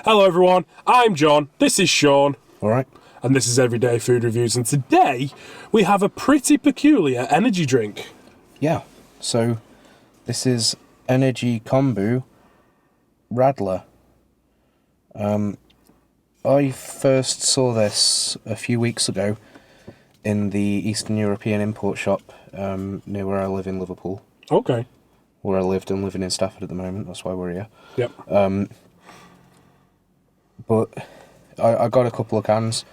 Hello everyone, I'm John, this is Sean. Alright. And this is Everyday Food Reviews, and today we have a pretty peculiar energy drink. Yeah, so this is Energy Combu Radler. I first saw this a few weeks ago in the Eastern European import shop near where I live in Liverpool. Okay. Where I lived and living in Stafford at the moment, that's why we're here. Yep. But I got a couple of cans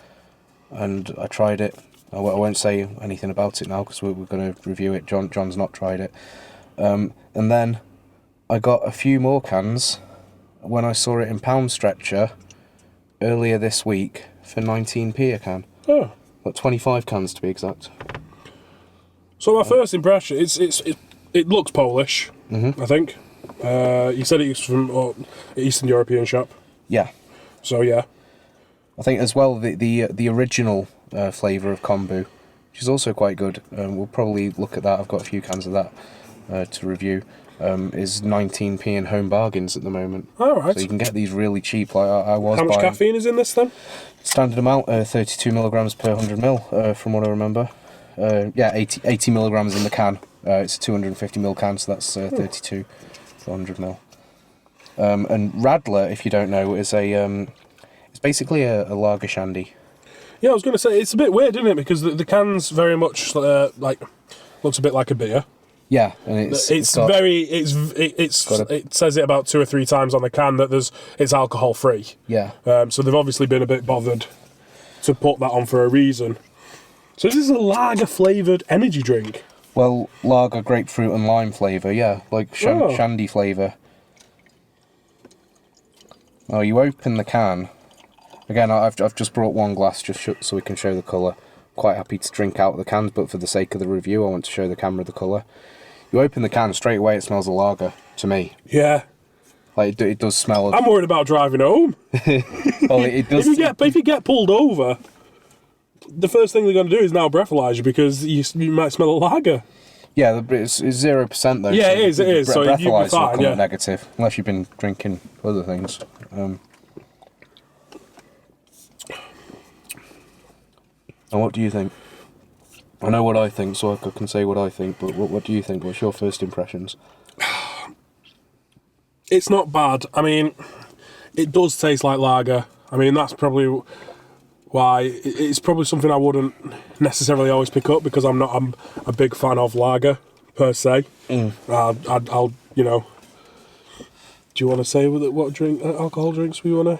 and I tried it. I won't say anything about it now because we're going to review it. John's not tried it. And then I got a few more cans when I saw it in Poundstretcher earlier this week for 19p a can. Oh. Like 25 cans to be exact. So my first impression, it looks Polish, I think. You said it's from Eastern European shop. Yeah. So yeah. I think as well the original flavour of Combu, which is also quite good. We'll probably look at that. I've got a few cans of that to review. Is 19p in home bargains at the moment. All right. So you can get these really cheap. Like I was. How much buying caffeine is in this then? Standard amount, 32 milligrams per 100 ml, from what I remember. Yeah, 80 milligrams in the can. It's a 250 ml can, so that's 32 per 100 ml. And Radler, if you don't know, is it's basically a lager shandy. Yeah, I was going to say, it's a bit weird, isn't it? Because the can's very much like looks a bit like a beer. Yeah, and it says it about 2 or 3 times on the can that it's alcohol free. Yeah. So they've obviously been a bit bothered to put that on for a reason. So this is a lager flavoured energy drink. Well, lager, grapefruit and lime flavour, yeah, like shandy flavour. Oh, you open the can. Again, I've just brought one glass just so we can show the colour. Quite happy to drink out of the cans, but for the sake of the review, I want to show the camera the colour. You open the can, straight away it smells of lager, to me. Yeah. Like, it does smell of... I'm worried about driving home. Well, it does... If you get pulled over, the first thing they're going to do is now breathalyse you because you might smell a lager. Yeah, it's 0% though. Yeah, so it is. So you'll be fine, will come yeah. up negative, unless you've been drinking other things. And what do you think? I know what I think, so I can say what I think, but what do you think? What's your first impressions? It's not bad. I mean, it does taste like lager. I mean, that's probably why it's probably something I wouldn't necessarily always pick up because I'm a big fan of lager per se. I'll you know. Do you want to say what alcohol drinks we want to?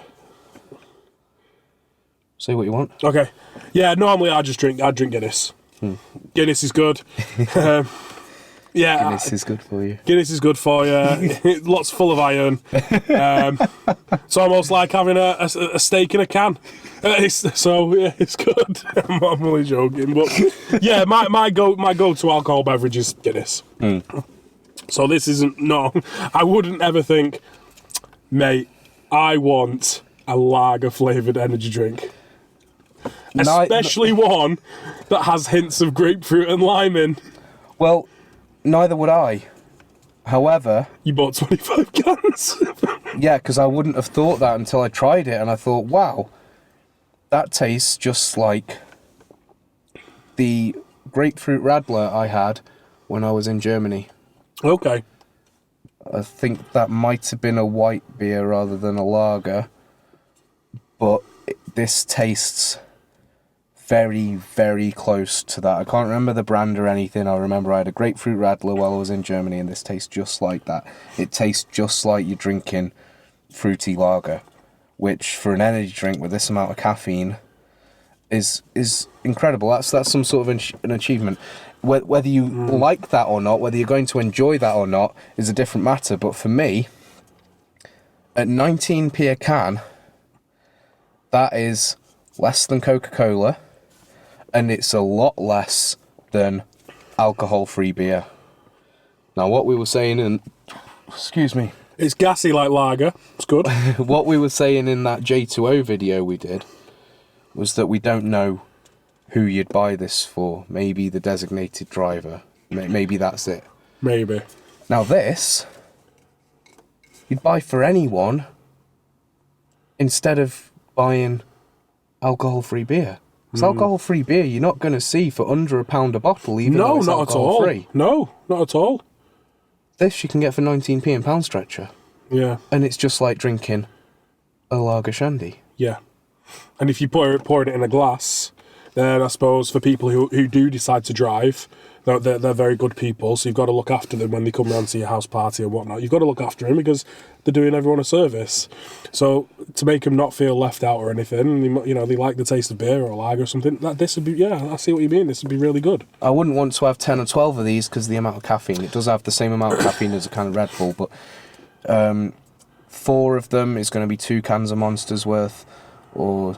Say what you want. Okay. Yeah, normally I drink Guinness. Guinness is good. Yeah, Guinness is good for you. Guinness is good for you. Lots full of iron. It's almost like having a steak in a can. So yeah, it's good. I'm only joking, but yeah, my go-to alcohol beverage is Guinness. So this isn't I wouldn't ever think, mate, I want a lager flavoured energy drink. Especially one that has hints of grapefruit and lime in. Well, neither would I. However... You bought 25 cans? Yeah, because I wouldn't have thought that until I tried it, and I thought, wow, that tastes just like the grapefruit Radler I had when I was in Germany. Okay. I think that might have been a white beer rather than a lager, but this tastes very, very close to that. I can't remember the brand or anything. I remember I had a grapefruit Radler while I was in Germany, and this tastes just like that. It tastes just like you're drinking fruity lager, which for an energy drink with this amount of caffeine is incredible. That's some sort of an achievement. Whether you like that or not, whether you're going to enjoy that or not, is a different matter. But for me, at 19p a can, that is less than Coca-Cola, and it's a lot less than alcohol-free beer. Now, what we were saying in... Excuse me. It's gassy like lager. It's good. What we were saying in that J2O video we did was that we don't know who you'd buy this for. Maybe the designated driver. Maybe that's it. Maybe. Now this, you'd buy for anyone instead of buying alcohol-free beer. Because alcohol-free beer you're not going to see for under £1 a bottle, even though it's not at all. alcohol-free. No, not at all. This you can get for 19p in Poundstretcher. Yeah. And it's just like drinking a lager shandy. Yeah. And if you pour it in a glass, then I suppose for people who do decide to drive, they're very good people, so you've got to look after them when they come round to your house party and whatnot. You've got to look after them because they're doing everyone a service. So to make them not feel left out or anything, they like the taste of beer or a lager or something, this would be, I see what you mean, this would be really good. I wouldn't want to have 10 or 12 of these because of the amount of caffeine. It does have the same amount of caffeine as a can of Red Bull, but 4 of them is going to be 2 cans of Monster's worth, or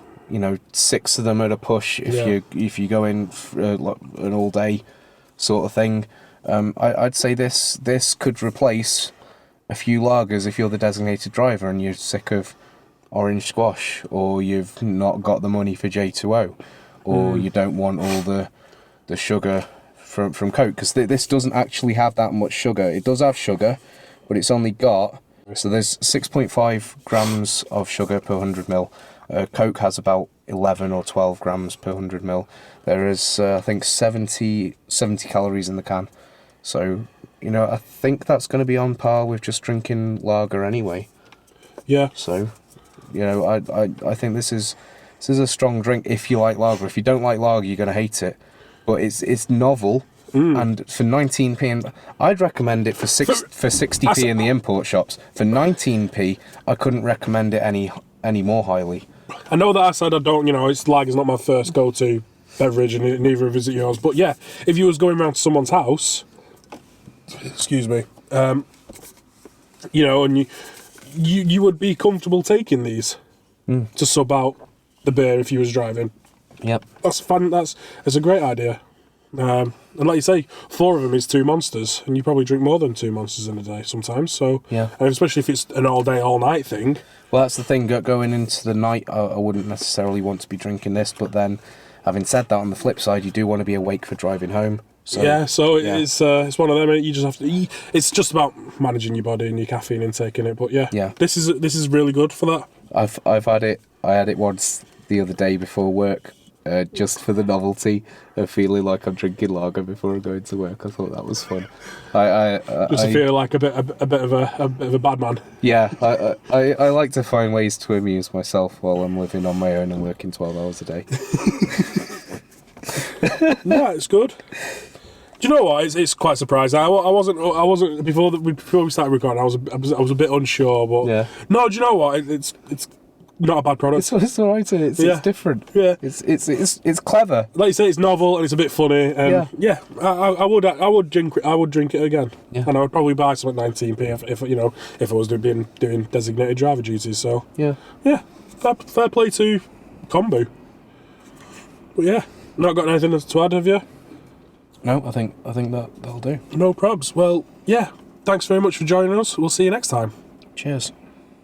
6 of them at a push if you go in for, like, an all day sort of thing. I'd say this could replace a few lagers if you're the designated driver and you're sick of orange squash, or you've not got the money for J2O, or you don't want all the sugar from Coke, because this doesn't actually have that much sugar. It does have sugar, but it's only got, so there's 6.5 grams of sugar per 100ml. Coke has about 11 or 12 grams per 100ml. There is, I think, 70 calories in the can. So, I think that's going to be on par with just drinking lager anyway. Yeah. So, I think this is a strong drink if you like lager. If you don't like lager, you're going to hate it. But it's novel. And for 19p, I'd recommend it for 60p in the import shops. For 19p, I couldn't recommend it any more highly. I know that I said I don't, lager's not my first go-to beverage, and neither is it yours. But yeah, if you was going round to someone's house, excuse me, and you would be comfortable taking these to sub out the beer if you was driving. Yep. That's fun. That's a great idea. And like you say, 4 of them is 2 Monsters, and you probably drink more than 2 Monsters in a day sometimes. So yeah, and especially if it's an all day, all night thing. Well, that's the thing. Going into the night, I wouldn't necessarily want to be drinking this. But then, having said that, on the flip side, you do want to be awake for driving home. So, it's one of them. You just have to eat. It's just about managing your body and your caffeine intake in it. But yeah, this is really good for that. I've had it. I had it once the other day before work. Just for the novelty of feeling like I'm drinking lager before I'm going to work. I thought that was fun. I feel like a bit of a bad man. Yeah, I like to find ways to amuse myself while I'm living on my own and working 12 hours a day. Yeah, it's good. Do you know what? It's quite surprising. I wasn't before we started recording. I was a bit unsure, but yeah. No, do you know what? It's not a bad product. It's all right. It's different. Yeah, it's clever. Like you say, it's novel and it's a bit funny. And I would drink it again. Yeah. And I would probably buy some at 19p if I was doing designated driver duties. So yeah. Fair play to Combu. But yeah, not got anything to add, have you? No, I think that'll do. No probs. Well, yeah. Thanks very much for joining us. We'll see you next time. Cheers.